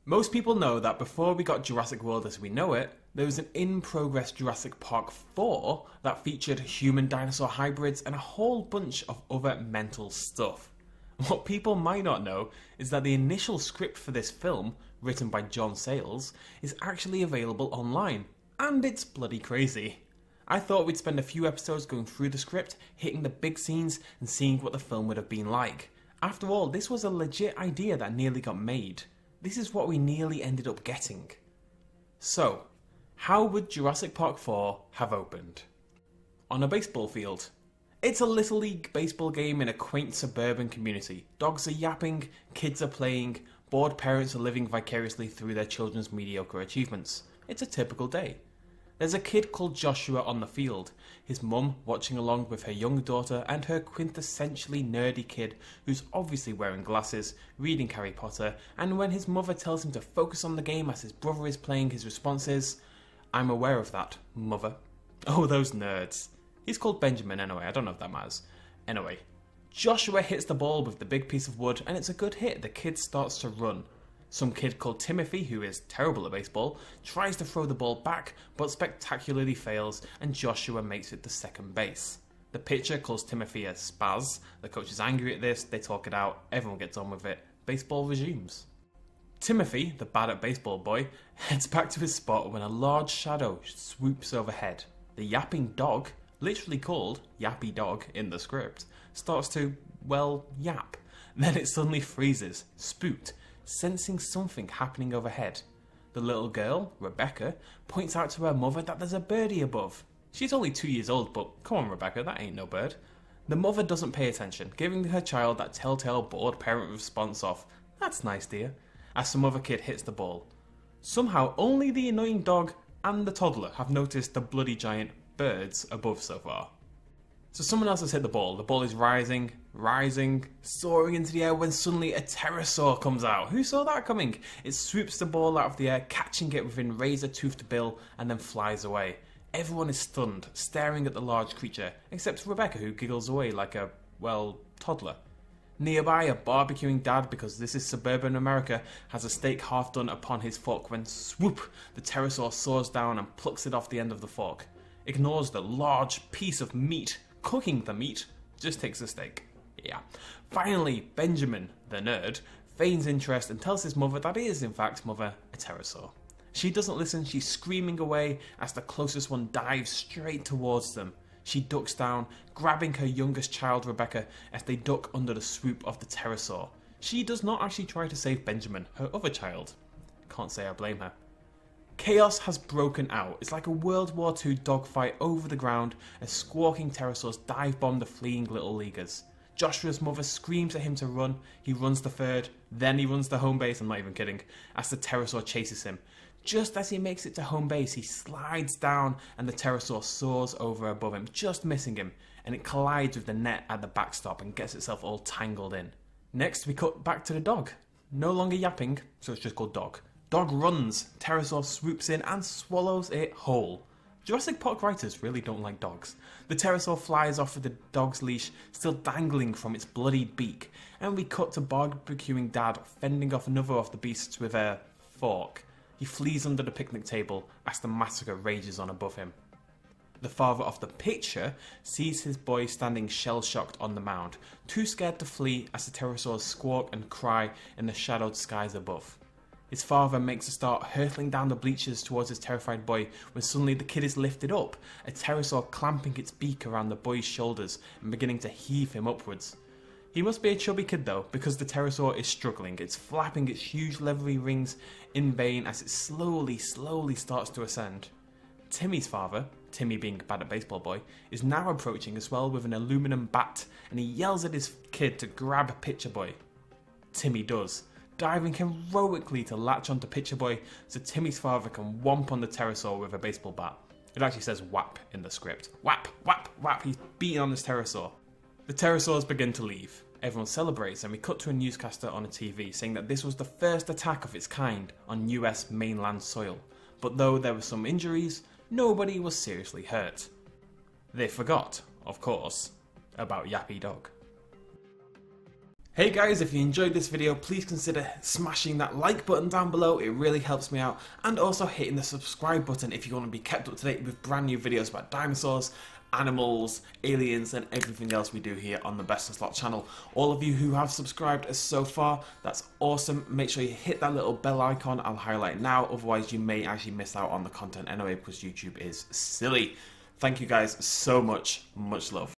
Most people know that before we got Jurassic World as we know it, there was an in-progress Jurassic Park 4 that featured human dinosaur hybrids and a whole bunch of other mental stuff. What people might not know is that the initial script for this film, written by John Sayles, is actually available online, and it's bloody crazy. I thought we'd spend a few episodes going through the script, hitting the big scenes and seeing what the film would have been like. After all, this was a legit idea that nearly got made. This is what we nearly ended up getting. So, how would Jurassic Park 4 have opened? On a baseball field. It's a Little League baseball game in a quaint suburban community. Dogs are yapping, kids are playing, bored parents are living vicariously through their children's mediocre achievements. It's a typical day. There's a kid called Joshua on the field, his mum watching along with her young daughter and her quintessentially nerdy kid who's obviously wearing glasses, reading Harry Potter, and when his mother tells him to focus on the game as his brother is playing, his response is, "I'm aware of that, mother." Oh, those nerds. He's called Benjamin anyway, I don't know if that matters. Anyway, Joshua hits the ball with the big piece of wood and it's a good hit. The kid starts to run. Some kid called Timothy, who is terrible at baseball, tries to throw the ball back but spectacularly fails and Joshua makes it to second base. The pitcher calls Timothy a spaz, the coach is angry at this, they talk it out, everyone gets on with it, baseball resumes. Timothy, the bad at baseball boy, heads back to his spot when a large shadow swoops overhead. The yapping dog, literally called Yappy Dog in the script, starts to, well, yap. Then it suddenly freezes, spooked, sensing something happening overhead. The little girl, Rebecca, points out to her mother that there's a birdie above. She's only 2 years old, but come on Rebecca, that ain't no bird. The mother doesn't pay attention, giving her child that telltale bored parent response of, "That's nice dear," as some other kid hits the ball. Somehow only the annoying dog and the toddler have noticed the bloody giant birds above so far. So someone else has hit the ball is rising, soaring into the air when suddenly a pterosaur comes out. Who saw that coming? It swoops the ball out of the air, catching it within razor-toothed bill and then flies away. Everyone is stunned, staring at the large creature, except Rebecca who giggles away like a, well, toddler. Nearby, a barbecuing dad, because this is suburban America, has a steak half done upon his fork when swoop, the pterosaur soars down and plucks it off the end of the fork. Ignores the large piece of meat, cooking the meat, just takes the steak. Yeah. Finally, Benjamin, the nerd, feigns interest and tells his mother that he is in fact, mother, a pterosaur. She doesn't listen, she's screaming away as the closest one dives straight towards them. She ducks down, grabbing her youngest child Rebecca as they duck under the swoop of the pterosaur. She does not actually try to save Benjamin, her other child. Can't say I blame her. Chaos has broken out. It's like a World War II dogfight over the ground as squawking pterosaurs dive bomb the fleeing little leaguers. Joshua's mother screams at him to run, he runs to third, then he runs to home base, I'm not even kidding, as the pterosaur chases him. Just as he makes it to home base, he slides down and the pterosaur soars over above him, just missing him, and it collides with the net at the backstop and gets itself all tangled in. Next, we cut back to the dog. No longer yapping, so it's just called Dog. Dog runs, pterosaur swoops in and swallows it whole. Jurassic Park writers really don't like dogs. The pterosaur flies off with the dog's leash still dangling from its bloodied beak, and we cut to barbecuing dad fending off another of the beasts with a fork. He flees under the picnic table as the massacre rages on above him. The father of the picture sees his boy standing shell-shocked on the mound, too scared to flee as the pterosaurs squawk and cry in the shadowed skies above. His father makes a start hurtling down the bleachers towards his terrified boy when suddenly the kid is lifted up, a pterosaur clamping its beak around the boy's shoulders and beginning to heave him upwards. He must be a chubby kid though, because the pterosaur is struggling. It's flapping its huge leathery rings in vain as it slowly starts to ascend. Timmy's father, Timmy being bad at baseball boy, is now approaching as well with an aluminum bat and he yells at his kid to grab Pitcher Boy. Timmy does, diving heroically to latch onto Pitcher Boy so Timmy's father can whomp on the pterosaur with a baseball bat. It actually says whap in the script. Whap, whap, whap, he's beating on this pterosaur. The pterosaurs begin to leave. Everyone celebrates and we cut to a newscaster on a TV saying that this was the first attack of its kind on US mainland soil, but though there were some injuries, nobody was seriously hurt. They forgot, of course, about Yappy Dog. Hey guys, if you enjoyed this video, please consider smashing that like button down below. It really helps me out. And also hitting the subscribe button if you want to be kept up to date with brand new videos about dinosaurs, animals, aliens, and everything else we do here on the BestInSlot channel. All of you who have subscribed so far, that's awesome. Make sure you hit that little bell icon. I'll highlight now, otherwise you may actually miss out on the content anyway, because YouTube is silly. Thank you guys so much. Much love.